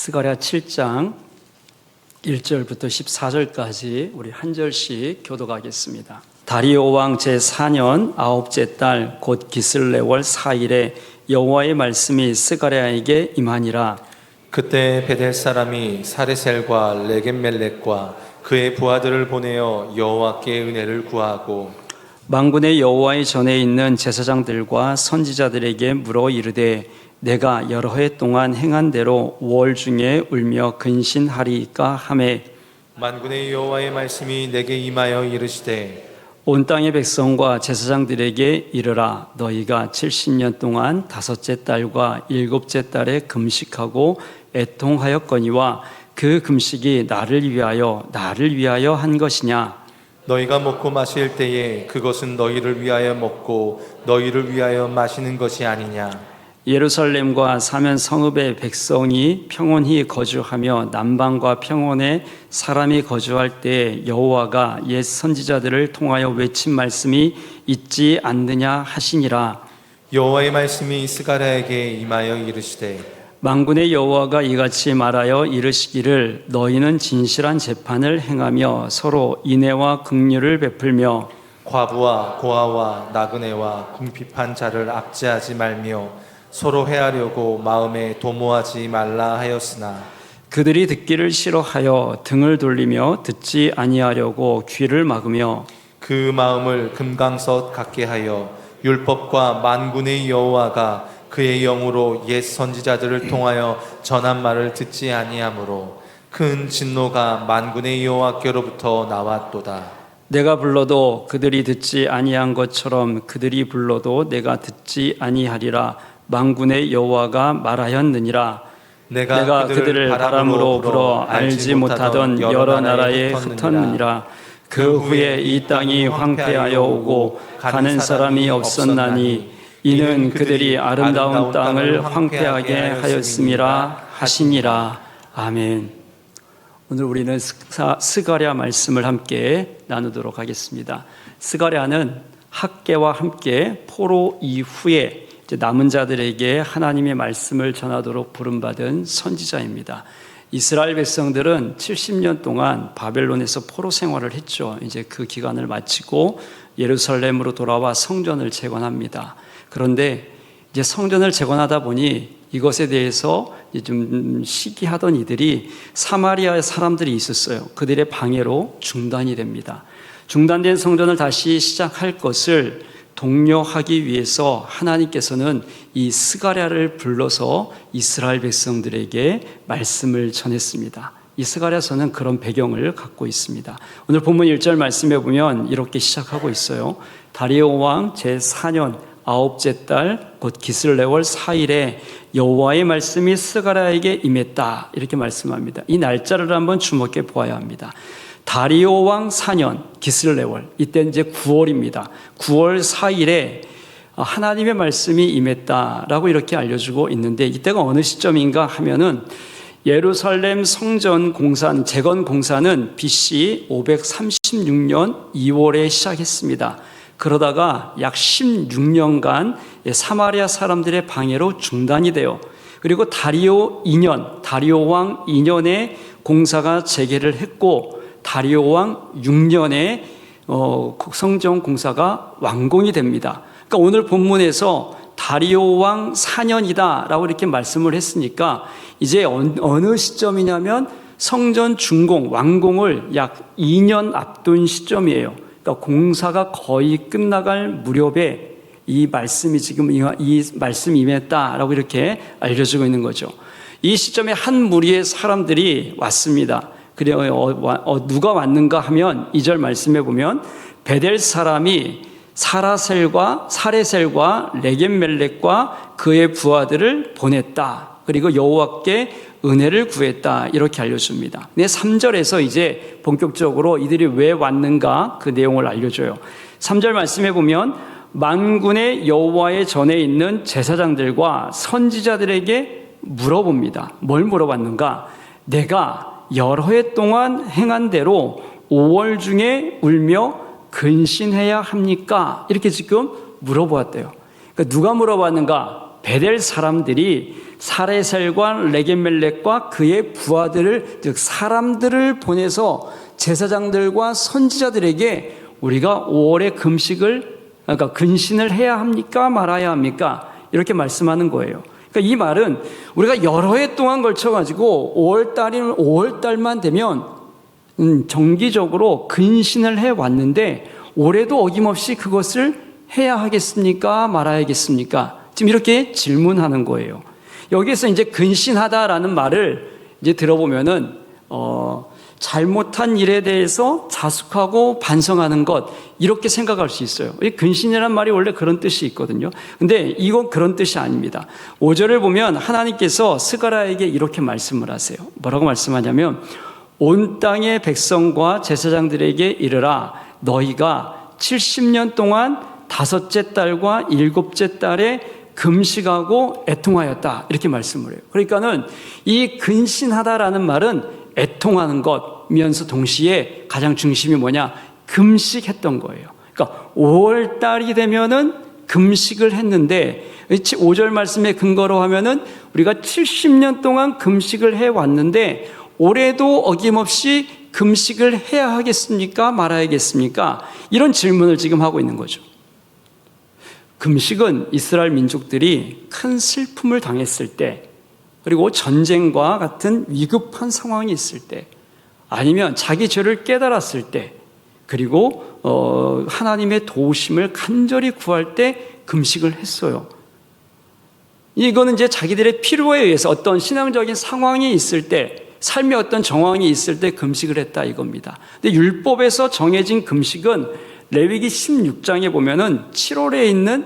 스가랴 7장 1절부터 14절까지 우리 한 절씩 교독하겠습니다. 다리오 왕 제4년 아홉째 달 곧 기슬레월 4일에 여호와의 말씀이 스가랴에게 임하니라. 그때 베델 사람이 사레셀과 레겜멜렉과 그의 부하들을 보내어 여호와께 은혜를 구하고 만군의 여호와의 전에 있는 제사장들과 선지자들에게 물어 이르되 내가 여러 해 동안 행한 대로 5월 중에 울며 근신하리이까 하매 만군의 여호와의 말씀이 내게 임하여 이르시되 온 땅의 백성과 제사장들에게 이르라. 너희가 70년 동안 다섯째 달과 일곱째 달에 금식하고 애통하였거니와 그 금식이 나를 위하여 한 것이냐. 너희가 먹고 마실 때에 그것은 너희를 위하여 먹고 너희를 위하여 마시는 것이 아니냐. 예루살렘과 사면 성읍의 백성이 평온히 거주하며 남방과 평원에 사람이 거주할 때 여호와가 옛 선지자들을 통하여 외친 말씀이 있지 않느냐 하시니라. 여호와의 말씀이 스가랴에게 임하여 이르시되 만군의 여호와가 이같이 말하여 이르시기를 너희는 진실한 재판을 행하며 서로 인애와 긍휼을 베풀며 과부와 고아와 나그네와 궁핍한 자를 압제하지 말며 서로 해하려고 마음에 도모하지 말라 하였으나 그들이 듣기를 싫어하여 등을 돌리며 듣지 아니하려고 귀를 막으며 그 마음을 금강석 같게 하여 율법과 만군의 여호와가 그의 영으로 옛 선지자들을 통하여 전한 말을 듣지 아니하므로 큰 진노가 만군의 여호와께로부터 나왔도다. 내가 불러도 그들이 듣지 아니한 것처럼 그들이 불러도 내가 듣지 아니하리라. 만군의 여호와가 말하였느니라. 내가 그들을 바람으로 불어 알지 못하던 여러 나라에 흩었느니라. 그 후에 이 땅이 황폐하여 오고 가는 사람이 없었나니 이는 그들이 아름다운 땅을 황폐하게 하였음이라 하시니라. 아멘. 오늘 우리는 스가랴 말씀을 함께 나누도록 하겠습니다. 스가랴는 학개와 함께 포로 이후에 남은 자들에게 하나님의 말씀을 전하도록 부름받은 선지자입니다. 이스라엘 백성들은 70년 동안 바벨론에서 포로 생활을 했죠. 이제 그 기간을 마치고 예루살렘으로 돌아와 성전을 재건합니다. 그런데 이제 성전을 재건하다 보니 이것에 대해서 좀 시기하던 이들이 사마리아의 사람들이 있었어요. 그들의 방해로 중단이 됩니다. 중단된 성전을 다시 시작할 것을 독려하기 위해서 하나님께서는 이 스가랴를 불러서 이스라엘 백성들에게 말씀을 전했습니다. 이 스가랴서는 그런 배경을 갖고 있습니다. 오늘 본문 1절 말씀에 보면 이렇게 시작하고 있어요. 다리오 왕 제4년 아홉째 달 곧 기슬레월 4일에 여호와의 말씀이 스가랴에게 임했다. 이렇게 말씀합니다. 이 날짜를 한번 주목해 보아야 합니다. 다리오 왕 4년 기슬레월, 이때 이제 9월입니다. 9월 4일에 하나님의 말씀이 임했다라고 이렇게 알려주고 있는데 이때가 어느 시점인가 하면은 예루살렘 성전 공사, 재건 공사는 BC 536년 2월에 시작했습니다. 그러다가 약 16년간 사마리아 사람들의 방해로 중단이 돼요. 그리고 다리오 왕 2년에 공사가 재개를 했고 다리오 왕 6년에 성전 공사가 완공이 됩니다. 그러니까 오늘 본문에서 다리오 왕 4년이다 라고 이렇게 말씀을 했으니까 이제 어느 시점이냐면 성전 준공, 완공을 약 2년 앞둔 시점이에요. 그러니까 공사가 거의 끝나갈 무렵에 이 말씀이 지금 이 말씀이 임했다라고 이렇게 알려주고 있는 거죠. 이 시점에 한 무리의 사람들이 왔습니다. 그래 누가 왔는가 하면 2절 말씀해 보면 베델 사람이 사레셀과 레겜멜렉과 그의 부하들을 보냈다. 그리고 여호와께 은혜를 구했다. 이렇게 알려줍니다. 근데 3절에서 이제 본격적으로 이들이 왜 왔는가 그 내용을 알려줘요. 3절 말씀해 보면 만군의 여호와의 전에 있는 제사장들과 선지자들에게 물어봅니다. 뭘 물어봤는가? 내가 여러 해 동안 행한 대로 5월 중에 울며 근신해야 합니까? 이렇게 지금 물어보았대요. 그러니까 누가 물어봤는가? 베델 사람들이 사레셀과 레게멜렉과 그의 부하들을, 즉 사람들을 보내서 제사장들과 선지자들에게 우리가 5월에 그러니까 근신을 해야 합니까 말아야 합니까? 이렇게 말씀하는 거예요. 그러니까 이 말은 우리가 여러 해 동안 걸쳐가지고 5월달이면 5월달만 되면 정기적으로 근신을 해왔는데 올해도 어김없이 그것을 해야 하겠습니까 말아야겠습니까? 지금 이렇게 질문하는 거예요. 여기에서 이제 근신하다라는 말을 이제 들어보면은 잘못한 일에 대해서 자숙하고 반성하는 것, 이렇게 생각할 수 있어요. 이 근신이라는 말이 원래 그런 뜻이 있거든요. 근데 이건 그런 뜻이 아닙니다. 5절을 보면 하나님께서 스가랴에게 이렇게 말씀을 하세요. 뭐라고 말씀하냐면 온 땅의 백성과 제사장들에게 이르라, 너희가 70년 동안 다섯째 달과 일곱째 달에 금식하고 애통하였다, 이렇게 말씀을 해요. 그러니까는 이 근신하다라는 말은 애통하는 것이면서 동시에 가장 중심이 뭐냐? 금식했던 거예요. 그러니까 5월 달이 되면은 금식을 했는데 5절 말씀의 근거로 하면은 우리가 70년 동안 금식을 해왔는데 올해도 어김없이 금식을 해야 하겠습니까? 말아야겠습니까? 이런 질문을 지금 하고 있는 거죠. 금식은 이스라엘 민족들이 큰 슬픔을 당했을 때, 그리고 전쟁과 같은 위급한 상황이 있을 때, 아니면 자기 죄를 깨달았을 때, 그리고 하나님의 도우심을 간절히 구할 때 금식을 했어요. 이거는 이제 자기들의 필요에 의해서 어떤 신앙적인 상황이 있을 때, 삶의 어떤 정황이 있을 때 금식을 했다 이겁니다. 근데 율법에서 정해진 금식은 레위기 16장에 보면은 7월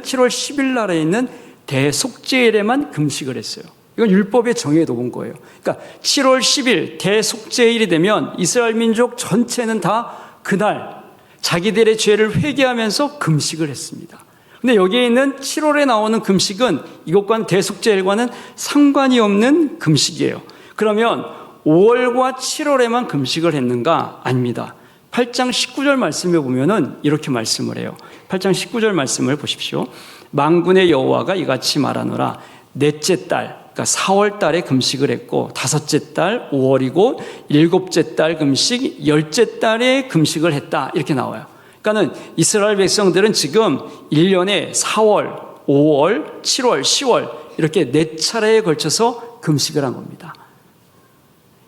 10일 날에 있는 대속죄일에만 금식을 했어요. 이건 율법에 정해놓은 거예요. 그러니까 7월 10일 대속죄일이 되면 이스라엘 민족 전체는 다 그날 자기들의 죄를 회개하면서 금식을 했습니다. 근데 여기에 있는 7월에 나오는 금식은 이것과는 대속죄일과는 상관이 없는 금식이에요. 그러면 5월과 7월에만 금식을 했는가? 아닙니다. 8장 19절 말씀에 보면은 이렇게 말씀을 해요. 8장 19절 말씀을 보십시오. 만군의 여호와가 이같이 말하노라, 넷째 달, 그러니까 4월 달에 금식을 했고, 다섯째 달 5월이고, 일곱째 달 금식, 열째 달에 금식을 했다, 이렇게 나와요. 그러니까는 이스라엘 백성들은 지금 1년에 4월, 5월, 7월, 10월 이렇게 4차례에 걸쳐서 금식을 한 겁니다.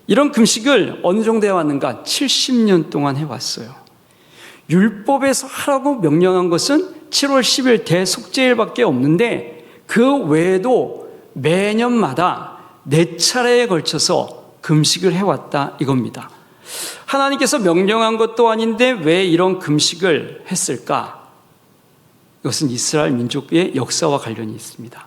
이런 금식을 어느 정도 해왔는가? 70년 동안 해왔어요. 율법에서 하라고 명령한 것은 7월 10일 대속죄일밖에 없는데 그 외에도 매년마다 4차례에 걸쳐서 금식을 해왔다 이겁니다. 하나님께서 명령한 것도 아닌데 왜 이런 금식을 했을까? 이것은 이스라엘 민족의 역사와 관련이 있습니다.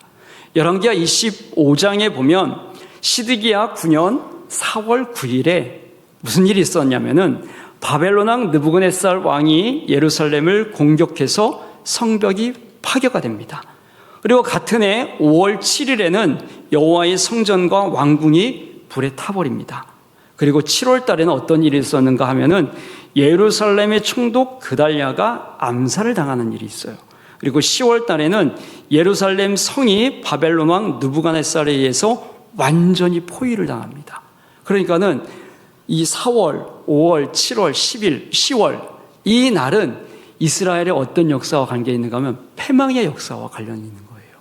열왕기하 25장에 보면 시드기야 9년 4월 9일에 무슨 일이 있었냐면은 바벨론 왕 느부갓네살 왕이 예루살렘을 공격해서 성벽이 파괴가 됩니다. 그리고 같은 해 5월 7일에는 여호와의 성전과 왕궁이 불에 타버립니다. 그리고 7월 달에는 어떤 일이 있었는가 하면은 예루살렘의 총독 그달랴가 암살을 당하는 일이 있어요. 그리고 10월 달에는 예루살렘 성이 바벨론 왕 느부갓네살에 의해서 완전히 포위를 당합니다. 그러니까는 이 4월, 5월, 7월, 10일, 10월 이 날은 이스라엘의 어떤 역사와 관계 있는가 하면 패망의 역사와 관련이 있는 거예요.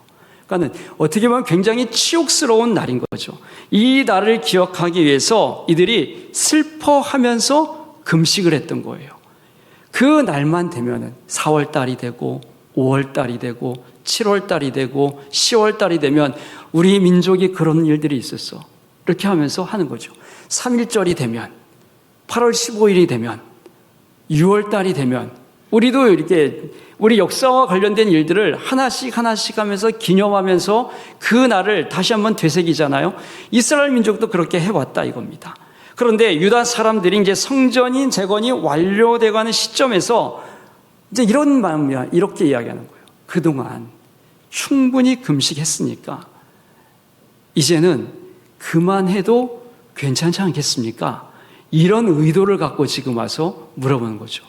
그러니까는 어떻게 보면 굉장히 치욕스러운 날인 거죠. 이 날을 기억하기 위해서 이들이 슬퍼하면서 금식을 했던 거예요. 그 날만 되면은 4월 달이 되고 5월 달이 되고 7월 달이 되고 10월 달이 되면 우리 민족이 그런 일들이 있었어. 이렇게 하면서 하는 거죠. 3.1절이 되면, 8월 15일이 되면, 6월 달이 되면 우리도 이렇게 우리 역사와 관련된 일들을 하나씩 하면서 기념하면서 그 날을 다시 한번 되새기잖아요. 이스라엘 민족도 그렇게 해왔다 이겁니다. 그런데 유다 사람들이 이제 성전인 재건이 완료되가는 시점에서 이제 이런 마음이야, 이렇게 이야기하는 거예요. 그동안 충분히 금식했으니까 이제는 그만해도 괜찮지 않겠습니까? 이런 의도를 갖고 지금 와서 물어보는 거죠.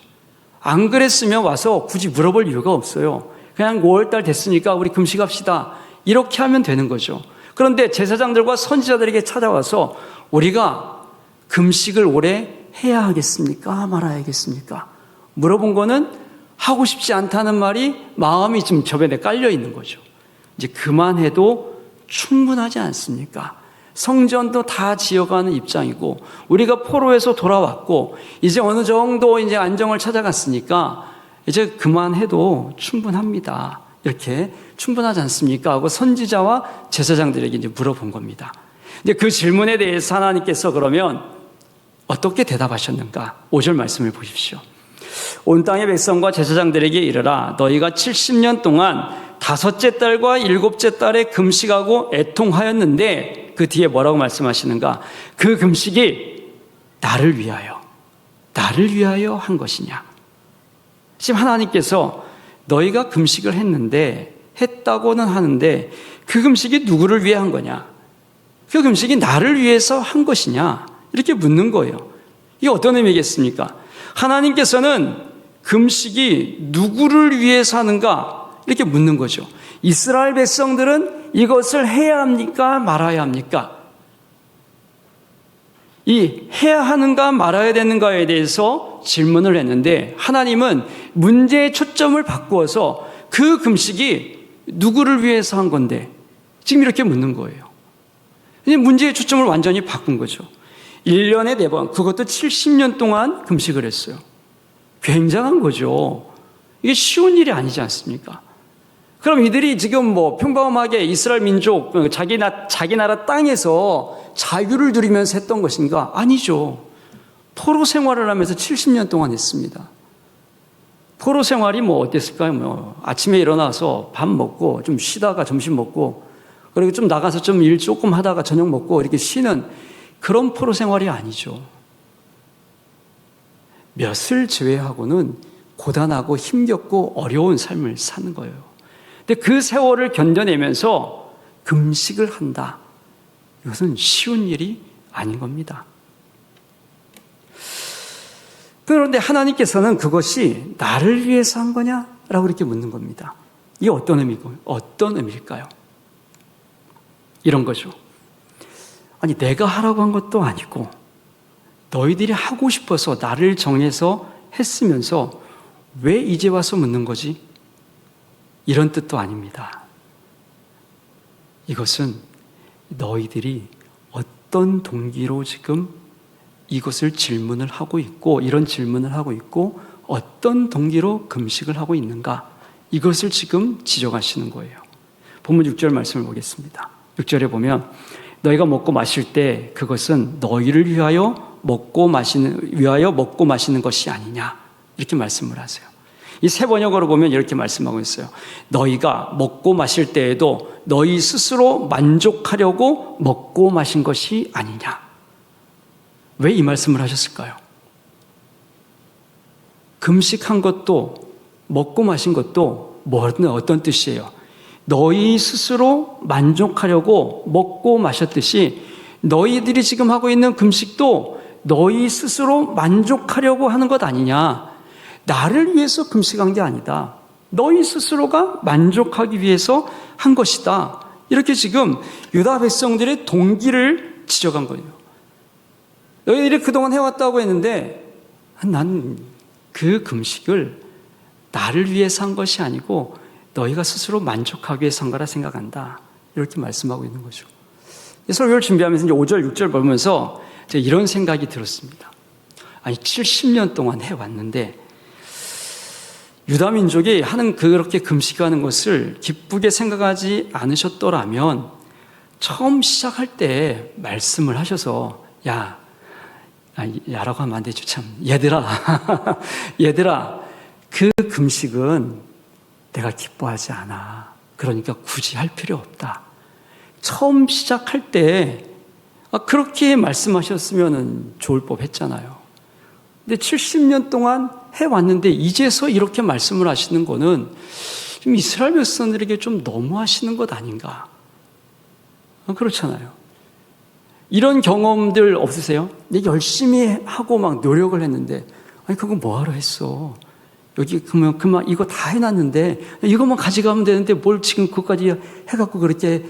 안 그랬으면 와서 굳이 물어볼 이유가 없어요. 그냥 5월달 됐으니까 우리 금식합시다. 이렇게 하면 되는 거죠. 그런데 제사장들과 선지자들에게 찾아와서 우리가 금식을 올해 해야 하겠습니까? 말아야겠습니까? 물어본 거는 하고 싶지 않다는 말이 마음이 좀 저변에 깔려 있는 거죠. 이제 그만해도 충분하지 않습니까? 성전도 다 지어가는 입장이고 우리가 포로에서 돌아왔고 이제 어느 정도 이제 안정을 찾아갔으니까 이제 그만해도 충분합니다. 이렇게 충분하지 않습니까? 하고 선지자와 제사장들에게 이제 물어본 겁니다. 근데 그 질문에 대해서 하나님께서 그러면 어떻게 대답하셨는가? 5절 말씀을 보십시오. 온 땅의 백성과 제사장들에게 이르라 너희가 70년 동안 다섯째 달과 일곱째 달에 금식하고 애통하였는데 그 뒤에 뭐라고 말씀하시는가? 그 금식이 나를 위하여 한 것이냐? 지금 하나님께서 너희가 금식을 했다고는 하는데 그 금식이 누구를 위해 한 거냐? 그 금식이 나를 위해서 한 것이냐? 이렇게 묻는 거예요. 이게 어떤 의미겠습니까? 하나님께서는 금식이 누구를 위해서 하는가? 이렇게 묻는 거죠. 이스라엘 백성들은 이것을 해야 합니까? 말아야 합니까? 이 해야 하는가 말아야 되는가에 대해서 질문을 했는데 하나님은 문제의 초점을 바꾸어서 그 금식이 누구를 위해서 한 건데 지금 이렇게 묻는 거예요. 문제의 초점을 완전히 바꾼 거죠. 1년에 4번, 그것도 70년 동안 금식을 했어요. 굉장한 거죠. 이게 쉬운 일이 아니지 않습니까? 그럼 이들이 지금 뭐 평범하게 이스라엘 민족, 자기 나라 땅에서 자유를 누리면서 했던 것인가? 아니죠. 포로 생활을 하면서 70년 동안 했습니다. 포로 생활이 뭐 어땠을까요? 뭐 아침에 일어나서 밥 먹고 좀 쉬다가 점심 먹고 그리고 좀 나가서 좀 일 조금 하다가 저녁 먹고 이렇게 쉬는 그런 포로 생활이 아니죠. 몇을 제외하고는 고단하고 힘겹고 어려운 삶을 사는 거예요. 근데 그 세월을 견뎌내면서 금식을 한다. 이것은 쉬운 일이 아닌 겁니다. 그런데 하나님께서는 그것이 나를 위해서 한 거냐라고 이렇게 묻는 겁니다. 이게 어떤 의미일까요? 이런 거죠. 아니, 내가 하라고 한 것도 아니고 너희들이 하고 싶어서 나를 정해서 했으면서 왜 이제 와서 묻는 거지? 이런 뜻도 아닙니다. 이것은 너희들이 어떤 동기로 지금 이것을 질문을 하고 있고 이런 질문을 하고 있고 어떤 동기로 금식을 하고 있는가? 이것을 지금 지적하시는 거예요. 본문 6절 말씀을 보겠습니다. 6절에 보면 너희가 먹고 마실 때 그것은 너희를 위하여 먹고 마시는 것이 아니냐 이렇게 말씀을 하세요. 이 새 번역으로 보면 이렇게 말씀하고 있어요. 너희가 먹고 마실 때에도 너희 스스로 만족하려고 먹고 마신 것이 아니냐. 왜 이 말씀을 하셨을까요? 금식한 것도 먹고 마신 것도 어떤 뜻이에요? 너희 스스로 만족하려고 먹고 마셨듯이 너희들이 지금 하고 있는 금식도 너희 스스로 만족하려고 하는 것 아니냐. 나를 위해서 금식한 게 아니다. 너희 스스로가 만족하기 위해서 한 것이다. 이렇게 지금 유다 백성들의 동기를 지적한 거예요. 너희들이 그동안 해왔다고 했는데 난 그 금식을 나를 위해서 한 것이 아니고 너희가 스스로 만족하기 위해서 한 거라 생각한다. 이렇게 말씀하고 있는 거죠. 설교를 준비하면서 이제 5절, 6절 보면서 제가 이런 생각이 들었습니다. 아니, 70년 동안 해왔는데 유다 민족이 그렇게 금식하는 것을 기쁘게 생각하지 않으셨더라면 처음 시작할 때 말씀을 하셔서 야라고 하면 안 되죠. 참 얘들아 그 금식은 내가 기뻐하지 않아. 그러니까 굳이 할 필요 없다. 처음 시작할 때 그렇게 말씀하셨으면 좋을 법했잖아요. 근데 70년 동안 해왔는데 이제서 이렇게 말씀을 하시는 거는 좀 이스라엘 백성들에게 좀 너무하시는 것 아닌가? 그렇잖아요. 이런 경험들 없으세요? 열심히 하고 막 노력을 했는데 아니 그거 뭐하러 했어? 여기 그만 이거 다 해놨는데 이것만 가져가면 되는데 뭘 지금 그것까지 해갖고 그렇게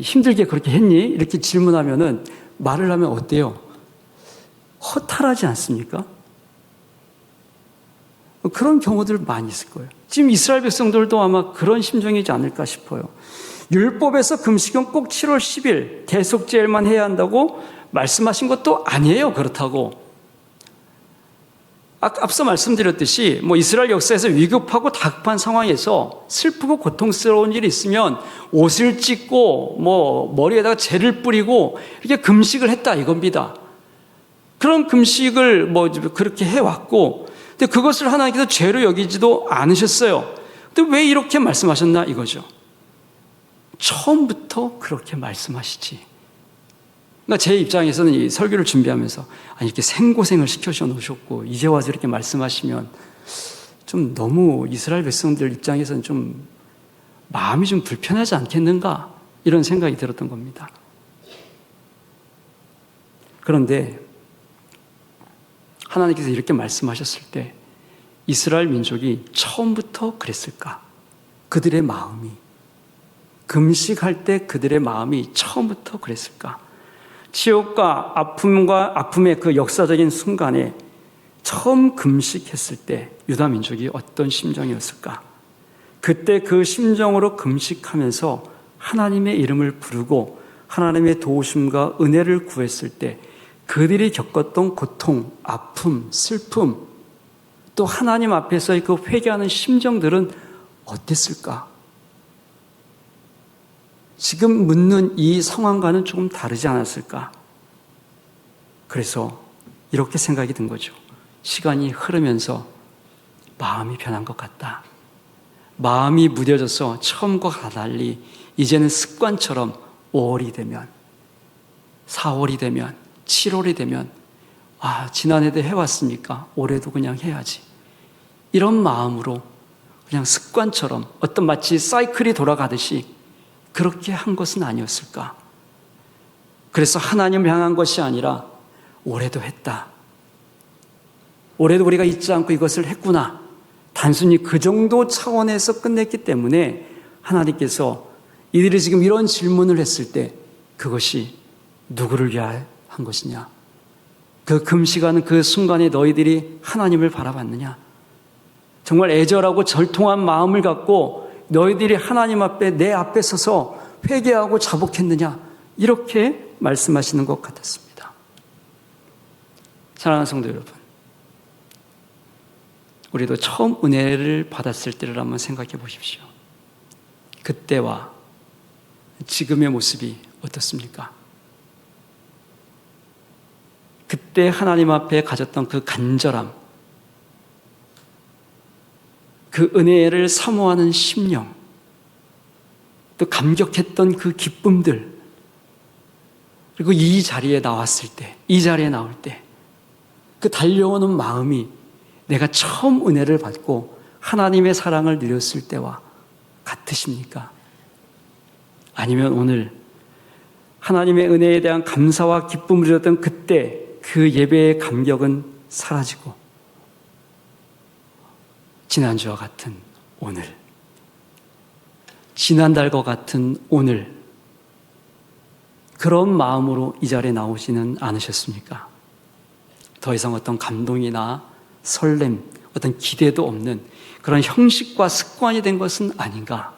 힘들게 그렇게 했니? 이렇게 질문하면은 말을 하면 어때요? 허탈하지 않습니까? 그런 경우들 많이 있을 거예요. 지금 이스라엘 백성들도 아마 그런 심정이지 않을까 싶어요. 율법에서 금식은 꼭 7월 10일 대속제일만 해야 한다고 말씀하신 것도 아니에요. 그렇다고. 앞서 말씀드렸듯이 이스라엘 역사에서 위급하고 다급한 상황에서 슬프고 고통스러운 일이 있으면 옷을 찢고 머리에다가 재를 뿌리고 이렇게 금식을 했다 이겁니다. 그런 금식을 그렇게 해왔고, 근데 그것을 하나님께서 죄로 여기지도 않으셨어요. 근데 왜 이렇게 말씀하셨나 이거죠. 처음부터 그렇게 말씀하시지. 그러니까 제 입장에서는 이 설교를 준비하면서 이렇게 생고생을 시켜줘 놓으셨고 이제 와서 이렇게 말씀하시면 좀 너무 이스라엘 백성들 입장에서는 좀 마음이 좀 불편하지 않겠는가 이런 생각이 들었던 겁니다. 그런데 하나님께서 이렇게 말씀하셨을 때 이스라엘 민족이 처음부터 그랬을까? 그들의 마음이 금식할 때 그들의 마음이 처음부터 그랬을까? 치욕과 아픔의 그 역사적인 순간에 처음 금식했을 때 유다 민족이 어떤 심정이었을까? 그때 그 심정으로 금식하면서 하나님의 이름을 부르고 하나님의 도우심과 은혜를 구했을 때 그들이 겪었던 고통, 아픔, 슬픔, 또 하나님 앞에서의 그 회개하는 심정들은 어땠을까? 지금 묻는 이 상황과는 조금 다르지 않았을까? 그래서 이렇게 생각이 든 거죠. 시간이 흐르면서 마음이 변한 것 같다. 마음이 무뎌져서 처음과 달리 이제는 습관처럼 5월이 되면, 4월이 되면, 7월이 되면 지난해도 해왔으니까 올해도 그냥 해야지. 이런 마음으로 그냥 습관처럼 어떤 마치 사이클이 돌아가듯이 그렇게 한 것은 아니었을까? 그래서 하나님을 향한 것이 아니라 올해도 했다. 올해도 우리가 잊지 않고 이것을 했구나. 단순히 그 정도 차원에서 끝냈기 때문에 하나님께서 이들이 지금 이런 질문을 했을 때 그것이 누구를 위한 것이냐? 그 금식하는 그 순간에 너희들이 하나님을 바라봤느냐? 정말 애절하고 절통한 마음을 갖고 너희들이 하나님 앞에 내 앞에 서서 회개하고 자복했느냐? 이렇게 말씀하시는 것 같았습니다. 사랑하는 성도 여러분, 우리도 처음 은혜를 받았을 때를 한번 생각해 보십시오. 그때와 지금의 모습이 어떻습니까? 그때 하나님 앞에 가졌던 그 간절함, 그 은혜를 사모하는 심령, 또 감격했던 그 기쁨들, 그리고 이 자리에 나왔을 때, 이 자리에 나올 때, 그 달려오는 마음이 내가 처음 은혜를 받고 하나님의 사랑을 누렸을 때와 같으십니까? 아니면 오늘 하나님의 은혜에 대한 감사와 기쁨을 누렸던 그때 그 예배의 감격은 사라지고 지난주와 같은 오늘, 지난달과 같은 오늘, 그런 마음으로 이 자리에 나오지는 않으셨습니까? 더 이상 어떤 감동이나 설렘, 어떤 기대도 없는 그런 형식과 습관이 된 것은 아닌가?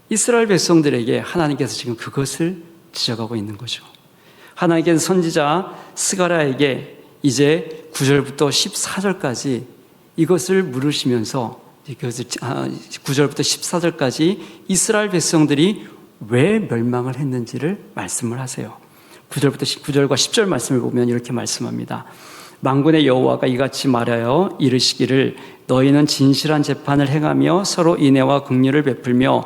이스라엘 백성들에게 하나님께서 지금 그것을 지적하고 있는 거죠. 하나님께서 선지자 스가랴에게 이제 9절부터 14절까지 이것을 물으시면서 9절부터 14절까지 이스라엘 백성들이 왜 멸망을 했는지를 말씀을 하세요. 9절부터 9절과 10절 말씀을 보면 이렇게 말씀합니다. 만군의 여호와가 이같이 말하여 이르시기를 너희는 진실한 재판을 행하며 서로 인애와 긍휼을 베풀며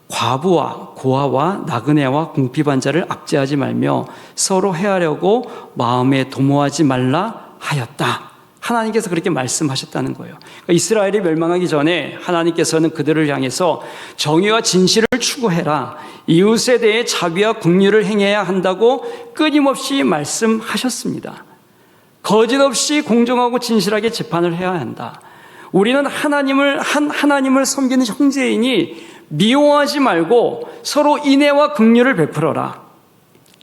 과부와 고아와 나그네와 궁핍한 자를 압제하지 말며 서로 해하려고 마음에 도모하지 말라 하였다. 하나님께서 그렇게 말씀하셨다는 거예요. 그러니까 이스라엘이 멸망하기 전에 하나님께서는 그들을 향해서 정의와 진실을 추구해라, 이웃에 대해 자비와 긍휼을 행해야 한다고 끊임없이 말씀하셨습니다. 거짓 없이 공정하고 진실하게 재판을 해야 한다. 우리는 하나님을 섬기는 형제이니 미워하지 말고 서로 인애와 긍휼을 베풀어라.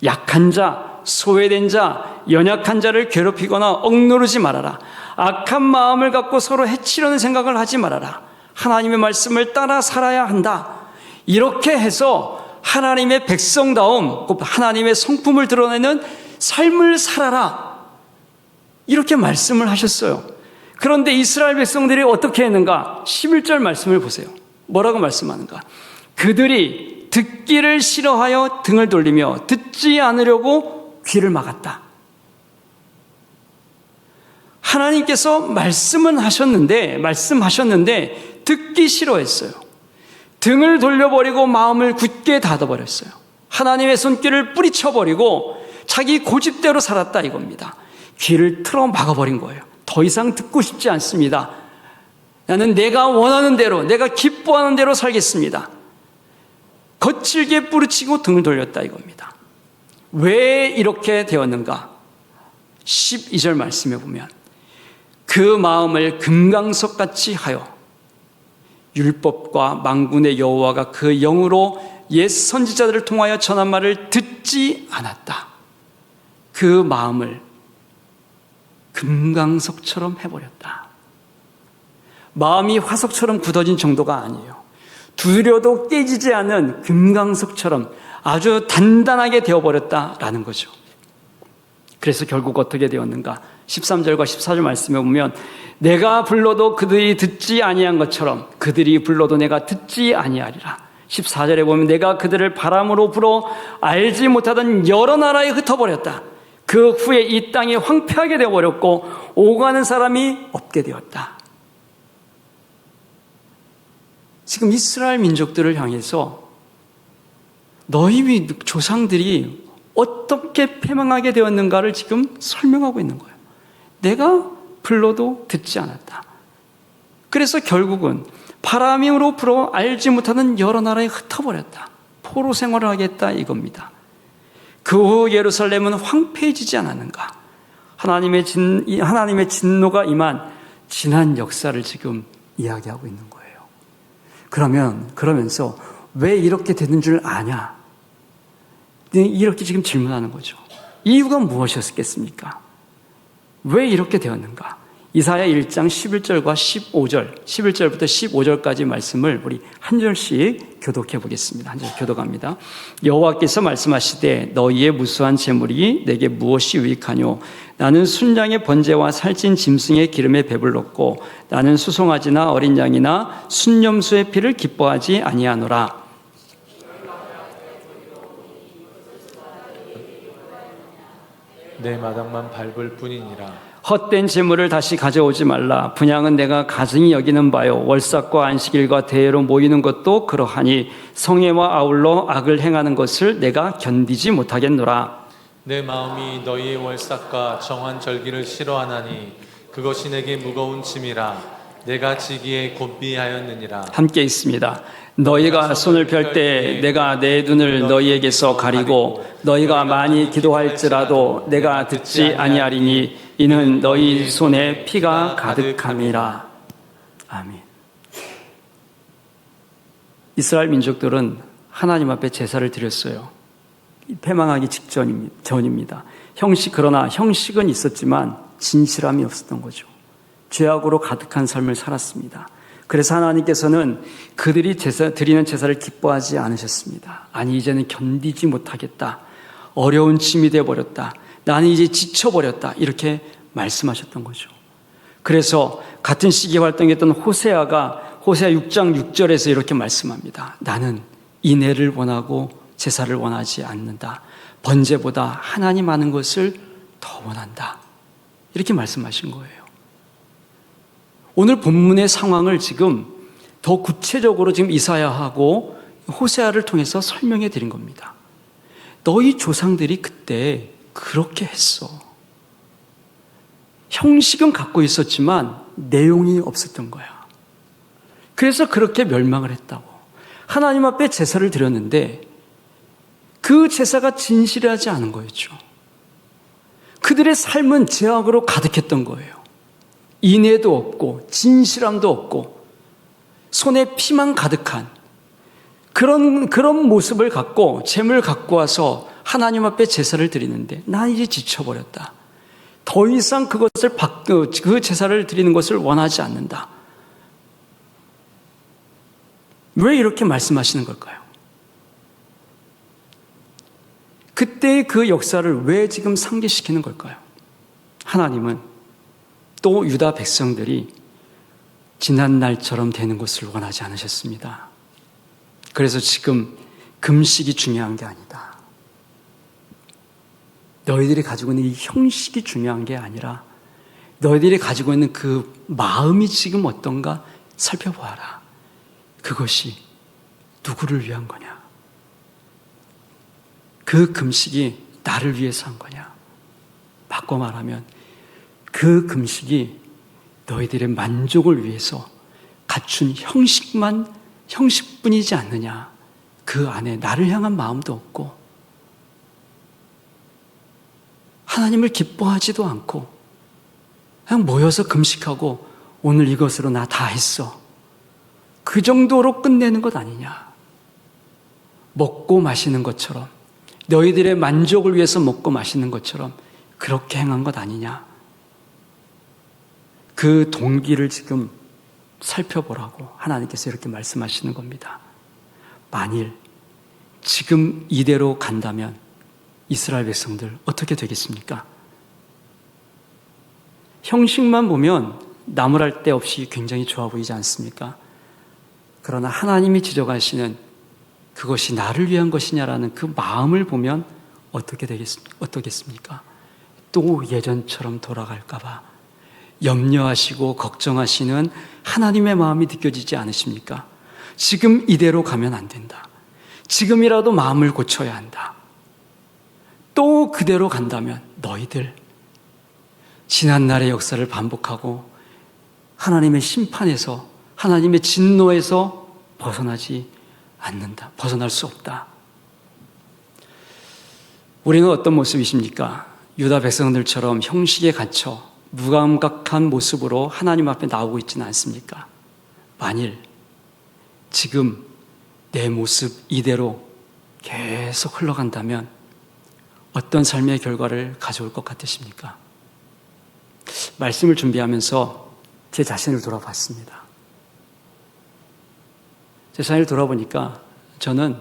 약한 자, 소외된 자, 연약한 자를 괴롭히거나 억누르지 말아라. 악한 마음을 갖고 서로 해치려는 생각을 하지 말아라. 하나님의 말씀을 따라 살아야 한다. 이렇게 해서 하나님의 백성다움, 하나님의 성품을 드러내는 삶을 살아라. 이렇게 말씀을 하셨어요. 그런데 이스라엘 백성들이 어떻게 했는가? 11절 말씀을 보세요. 뭐라고 말씀하는가? 그들이 듣기를 싫어하여 등을 돌리며 듣지 않으려고 귀를 막았다. 하나님께서 말씀하셨는데 듣기 싫어했어요. 등을 돌려버리고 마음을 굳게 닫아버렸어요. 하나님의 손길을 뿌리쳐버리고 자기 고집대로 살았다 이겁니다. 귀를 틀어 막아버린 거예요. 더 이상 듣고 싶지 않습니다. 나는 내가 원하는 대로, 내가 기뻐하는 대로 살겠습니다. 거칠게 뿌리치고 등을 돌렸다 이겁니다. 왜 이렇게 되었는가? 12절 말씀에 보면 그 마음을 금강석같이 하여 율법과 만군의 여호와가 그 영으로 옛 선지자들을 통하여 전한 말을 듣지 않았다. 그 마음을 금강석처럼 해버렸다. 마음이 화석처럼 굳어진 정도가 아니에요. 두드려도 깨지지 않은 금강석처럼 아주 단단하게 되어버렸다라는 거죠. 그래서 결국 어떻게 되었는가? 13절과 14절 말씀에 보면 내가 불러도 그들이 듣지 아니한 것처럼 그들이 불러도 내가 듣지 아니하리라. 14절에 보면 내가 그들을 바람으로 불어 알지 못하던 여러 나라에 흩어버렸다. 그 후에 이 땅이 황폐하게 되어버렸고 오가는 사람이 없게 되었다. 지금 이스라엘 민족들을 향해서 너희 조상들이 어떻게 패망하게 되었는가를 지금 설명하고 있는 거예요. 내가 불러도 듣지 않았다. 그래서 결국은 바람으로 불어 알지 못하는 여러 나라에 흩어버렸다. 포로 생활을 하겠다 이겁니다. 그 후 예루살렘은 황폐해지지 않았는가? 하나님의 진노가 임한 지난 역사를 지금 이야기하고 있는 거예요. 그러면서 왜 이렇게 되는 줄 아냐? 이렇게 지금 질문하는 거죠. 이유가 무엇이었겠습니까? 왜 이렇게 되었는가? 이사야 1장 11절과 15절, 11절부터 15절까지 말씀을 우리 한 절씩 교독해 보겠습니다. 한 절 교독합니다. 여호와께서 말씀하시되 너희의 무수한 재물이 내게 무엇이 유익하뇨? 나는 순양의 번제와 살찐 짐승의 기름에 배불렀고 나는 수송아지나 어린 양이나 순염소의 피를 기뻐하지 아니하노라. 내 마당만 밟을 뿐이니라. 헛된 재물을 다시 가져오지 말라. 분향은 내가 가증히 여기는 바요. 월삭과 안식일과 대회로 모이는 것도 그러하니 성회와 아울러 악을 행하는 것을 내가 견디지 못하겠노라. 내 마음이 너희의 월삭과 정한 절기를 싫어하나니 그것이 내게 무거운 짐이라. 내가 지기에 곤비하였느니라. 함께 있습니다. 너희가 손을 펼 때 내가 내 눈을 너희에게서 가리고 너희가 많이 기도할지라도 내가 듣지 아니하리니 이는 너희 손에 피가 가득함이라. 아멘. 이스라엘 민족들은 하나님 앞에 제사를 드렸어요. 패망하기 전입니다. 그러나 형식은 있었지만 진실함이 없었던 거죠. 죄악으로 가득한 삶을 살았습니다. 그래서 하나님께서는 그들이 드리는 제사를 기뻐하지 않으셨습니다. 아니 이제는 견디지 못하겠다. 어려운 짐이 되어버렸다. 나는 이제 지쳐버렸다. 이렇게 말씀하셨던 거죠. 그래서 같은 시기에 활동했던 호세아가 호세아 6장 6절에서 이렇게 말씀합니다. 나는 인애를 원하고 제사를 원하지 않는다. 번제보다 하나님 아는 것을 더 원한다. 이렇게 말씀하신 거예요. 오늘 본문의 상황을 지금 더 구체적으로 지금 이사야하고 호세아를 통해서 설명해 드린 겁니다. 너희 조상들이 그때 그렇게 했어. 형식은 갖고 있었지만 내용이 없었던 거야. 그래서 그렇게 멸망을 했다고. 하나님 앞에 제사를 드렸는데 그 제사가 진실하지 않은 거였죠. 그 그들의 삶은 죄악으로 가득했던 거예요. 인애도 없고 진실함도 없고 손에 피만 가득한 그런 모습을 갖고 재물을 갖고 와서 하나님 앞에 제사를 드리는데 나 이제 지쳐버렸다. 더 이상 그 제사를 드리는 것을 원하지 않는다. 왜 이렇게 말씀하시는 걸까요? 그때의 그 역사를 왜 지금 상기시키는 걸까요? 하나님은 또 유다 백성들이 지난 날처럼 되는 것을 원하지 않으셨습니다. 그래서 지금 금식이 중요한 게 아니다. 너희들이 가지고 있는 이 형식이 중요한 게 아니라 너희들이 가지고 있는 그 마음이 지금 어떤가 살펴보아라. 그것이 누구를 위한 거냐? 그 금식이 나를 위해서 한 거냐? 바꿔 말하면 그 금식이 너희들의 만족을 위해서 갖춘 형식뿐이지 않느냐? 그 안에 나를 향한 마음도 없고 하나님을 기뻐하지도 않고 그냥 모여서 금식하고 오늘 이것으로 나 다 했어. 그 정도로 끝내는 것 아니냐? 먹고 마시는 것처럼 너희들의 만족을 위해서 먹고 마시는 것처럼 그렇게 행한 것 아니냐? 그 동기를 지금 살펴보라고 하나님께서 이렇게 말씀하시는 겁니다. 만일 지금 이대로 간다면 이스라엘 백성들 어떻게 되겠습니까? 형식만 보면 나무랄 데 없이 굉장히 좋아 보이지 않습니까? 그러나 하나님이 지적하시는 그것이 나를 위한 것이냐라는 그 마음을 보면 어떻겠습니까? 또 예전처럼 돌아갈까 봐 염려하시고 걱정하시는 하나님의 마음이 느껴지지 않으십니까? 지금 이대로 가면 안 된다. 지금이라도 마음을 고쳐야 한다. 또 그대로 간다면 너희들 지난날의 역사를 반복하고 하나님의 심판에서 하나님의 진노에서 벗어나지 않는다. 벗어날 수 없다. 우리는 어떤 모습이십니까? 유다 백성들처럼 형식에 갇혀 무감각한 모습으로 하나님 앞에 나오고 있지는 않습니까? 만일 지금 내 모습 이대로 계속 흘러간다면 어떤 삶의 결과를 가져올 것 같으십니까? 말씀을 준비하면서 제 자신을 돌아봤습니다. 제 자신을 돌아보니까 저는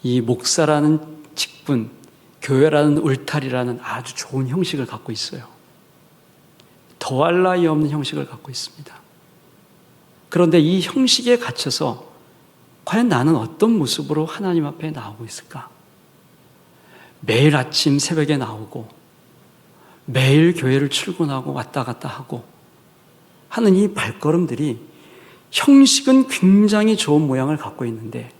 이 목사라는 직분, 교회라는 울타리라는 아주 좋은 형식을 갖고 있어요. 더할 나위 없는 형식을 갖고 있습니다. 그런데 이 형식에 갇혀서 과연 나는 어떤 모습으로 하나님 앞에 나오고 있을까? 매일 아침 새벽에 나오고 매일 교회를 출근하고 왔다 갔다 하고 하는 이 발걸음들이 형식은 굉장히 좋은 모양을 갖고 있는데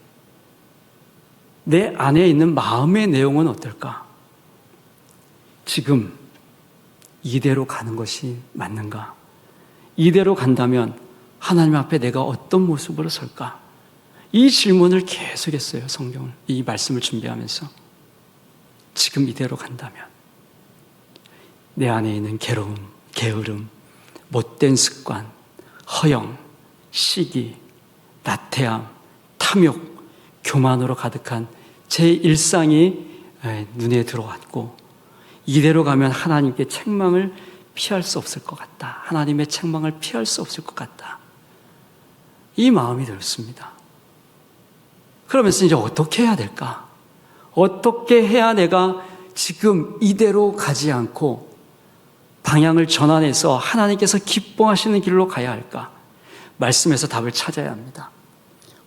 내 안에 있는 마음의 내용은 어떨까? 지금 이대로 가는 것이 맞는가? 이대로 간다면 하나님 앞에 내가 어떤 모습으로 설까? 이 질문을 계속했어요. 성경을, 이 말씀을 준비하면서. 지금 이대로 간다면 내 안에 있는 괴로움, 게으름, 못된 습관, 허영, 시기, 나태함, 탐욕, 교만으로 가득한 제 일상이 눈에 들어왔고 이대로 가면 하나님께 책망을 피할 수 없을 것 같다. 하나님의 책망을 피할 수 없을 것 같다. 이 마음이 들었습니다. 그러면서 이제 어떻게 해야 될까? 어떻게 해야 내가 지금 이대로 가지 않고 방향을 전환해서 하나님께서 기뻐하시는 길로 가야 할까? 말씀에서 답을 찾아야 합니다.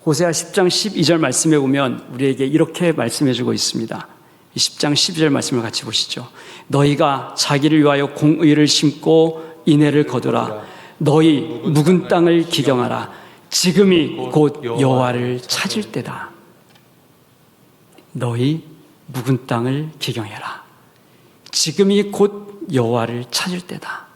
호세아 10장 12절 말씀에 보면 우리에게 이렇게 말씀해 주고 있습니다. 10장 12절 말씀을 같이 보시죠. 너희가 자기를 위하여 공의를 심고 인애를 거두라. 너희 묵은 땅을 기경하라. 지금이 곧 여호와를 찾을 때다. 너희 묵은 땅을 기경해라. 지금이 곧 여호와를 찾을 때다.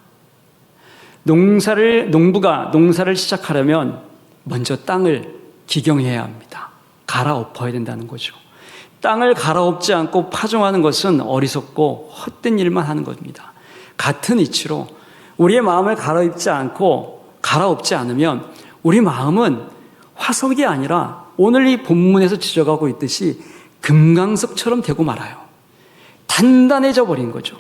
농부가 농사를 시작하려면 먼저 땅을 기경해야 합니다. 갈아엎어야 된다는 거죠. 땅을 갈아엎지 않고 파종하는 것은 어리석고 헛된 일만 하는 겁니다. 같은 이치로 우리의 마음을 갈아엎지 않으면 우리 마음은 화석이 아니라 오늘 이 본문에서 지적하고 있듯이 금강석처럼 되고 말아요. 단단해져 버린 거죠.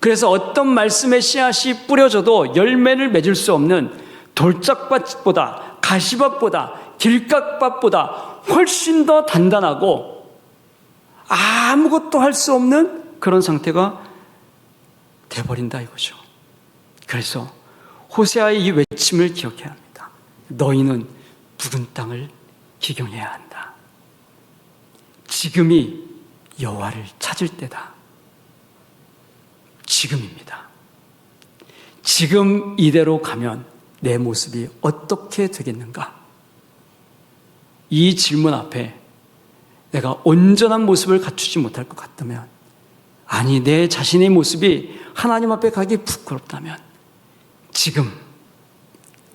그래서 어떤 말씀의 씨앗이 뿌려져도 열매를 맺을 수 없는 돌짝밭보다, 가시밭보다, 길각밭보다 훨씬 더 단단하고 아무것도 할 수 없는 그런 상태가 돼버린다 이거죠. 그래서 호세아의 이 외침을 기억해야 합니다. 너희는 묵은 땅을 기경해야 한다. 지금이 여호와를 찾을 때다. 지금입니다. 지금 이대로 가면 내 모습이 어떻게 되겠는가? 이 질문 앞에 내가 온전한 모습을 갖추지 못할 것 같다면, 아니 내 자신의 모습이 하나님 앞에 가기 부끄럽다면 지금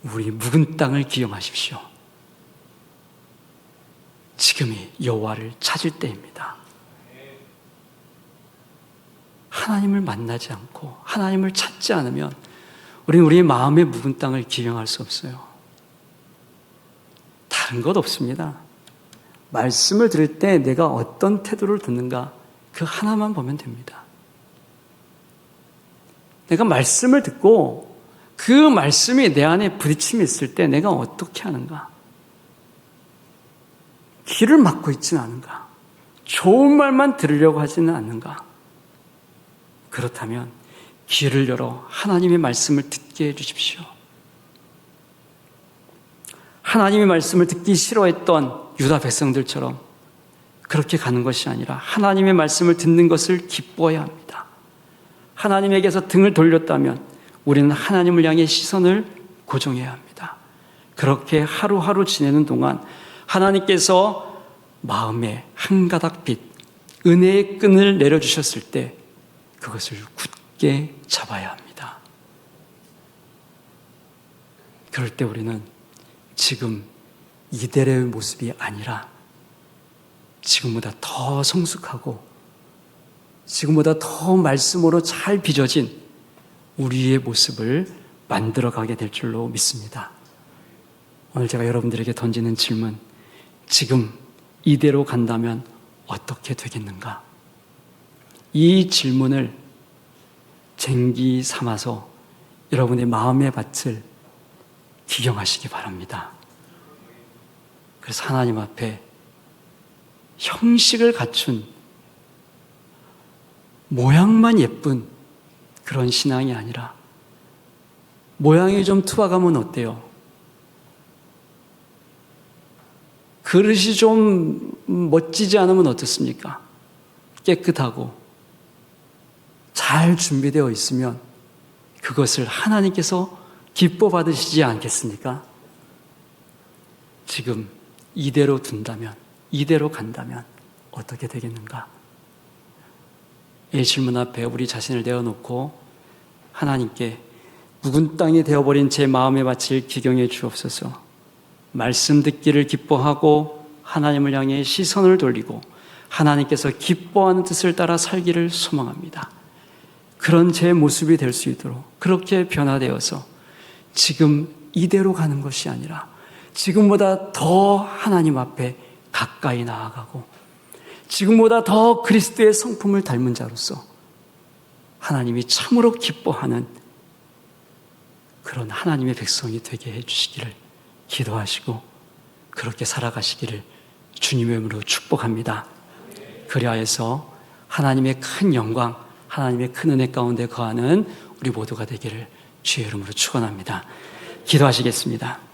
우리 묵은 땅을 기용하십시오. 지금이 여호와를 찾을 때입니다. 하나님을 만나지 않고 하나님을 찾지 않으면 우리는 우리의 마음의 묵은 땅을 기용할 수 없어요. 다른 것 없습니다. 말씀을 들을 때 내가 어떤 태도를 듣는가, 그 하나만 보면 됩니다. 내가 말씀을 듣고 그 말씀이 내 안에 부딪힘이 있을 때 내가 어떻게 하는가? 귀를 막고 있지는 않은가? 좋은 말만 들으려고 하지는 않는가? 그렇다면 귀를 열어 하나님의 말씀을 듣게 해주십시오. 하나님의 말씀을 듣기 싫어했던 유다 백성들처럼 그렇게 가는 것이 아니라 하나님의 말씀을 듣는 것을 기뻐해야 합니다. 하나님에게서 등을 돌렸다면 우리는 하나님을 향해 시선을 고정해야 합니다. 그렇게 하루하루 지내는 동안 하나님께서 마음에 한 가닥 빛, 은혜의 끈을 내려주셨을 때 그것을 굳게 잡아야 합니다. 그럴 때 우리는 지금 이대로의 모습이 아니라 지금보다 더 성숙하고 지금보다 더 말씀으로 잘 빚어진 우리의 모습을 만들어가게 될 줄로 믿습니다. 오늘 제가 여러분들에게 던지는 질문, 지금 이대로 간다면 어떻게 되겠는가? 이 질문을 쟁기 삼아서 여러분의 마음의 밭을 기경하시기 바랍니다. 그래서 하나님 앞에 형식을 갖춘 모양만 예쁜 그런 신앙이 아니라 모양이 좀 투박하면 어때요? 그릇이 좀 멋지지 않으면 어떻습니까? 깨끗하고 잘 준비되어 있으면 그것을 하나님께서 기뻐 받으시지 않겠습니까? 지금 이대로 둔다면, 이대로 간다면 어떻게 되겠는가? 이 질문 앞에 우리 자신을 내어놓고 하나님께 묵은 땅이 되어버린 제 마음의 밭을 기경해 주옵소서. 말씀 듣기를 기뻐하고 하나님을 향해 시선을 돌리고 하나님께서 기뻐하는 뜻을 따라 살기를 소망합니다. 그런 제 모습이 될 수 있도록 그렇게 변화되어서 지금 이대로 가는 것이 아니라 지금보다 더 하나님 앞에 가까이 나아가고 지금보다 더 그리스도의 성품을 닮은 자로서 하나님이 참으로 기뻐하는 그런 하나님의 백성이 되게 해주시기를 기도하시고 그렇게 살아가시기를 주님의 이름으로 축복합니다. 그리하여서 하나님의 큰 영광, 하나님의 큰 은혜 가운데 거하는 우리 모두가 되기를 주의 이름으로 축원합니다. 기도하시겠습니다.